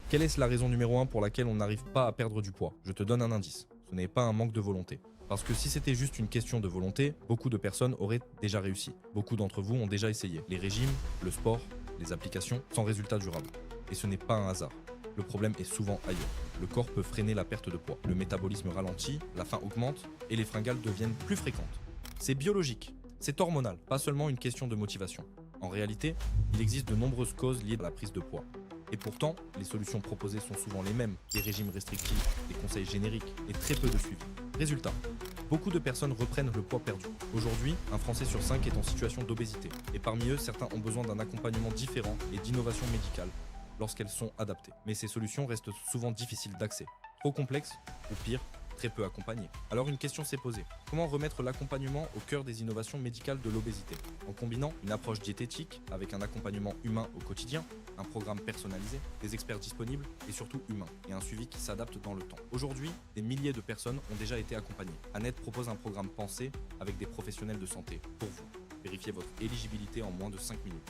Quelle est la raison numéro 1 pour laquelle on n'arrive pas à perdre du poids? Je te donne un indice. Ce n'est pas un manque de volonté. Parce que si c'était juste une question de volonté, beaucoup de personnes auraient déjà réussi. Beaucoup d'entre vous ont déjà essayé les régimes, le sport, les applications, sans résultat durable. Et ce n'est pas un hasard. Le problème est souvent ailleurs. Le corps peut freiner la perte de poids. Le métabolisme ralentit, la faim augmente et les fringales deviennent plus fréquentes. C'est biologique, c'est hormonal, pas seulement une question de motivation. En réalité, il existe de nombreuses causes liées à la prise de poids. Et pourtant, les solutions proposées sont souvent les mêmes, des régimes restrictifs, des conseils génériques et très peu de suivi. Résultat, beaucoup de personnes reprennent le poids perdu. Aujourd'hui, un Français sur 5 est en situation d'obésité. Et parmi eux, certains ont besoin d'un accompagnement différent et d'innovation médicale lorsqu'elles sont adaptées. Mais ces solutions restent souvent difficiles d'accès, trop complexes ou pire, très peu accompagnées. Alors une question s'est posée. Comment remettre l'accompagnement au cœur des innovations médicales de l'obésité? En combinant une approche diététique avec un accompagnement humain au quotidien, un programme personnalisé, des experts disponibles et surtout humains, et un suivi qui s'adapte dans le temps. Aujourd'hui, des milliers de personnes ont déjà été accompagnées. Annette propose un programme pensé avec des professionnels de santé pour vous. Vérifiez votre éligibilité en moins de 5 minutes.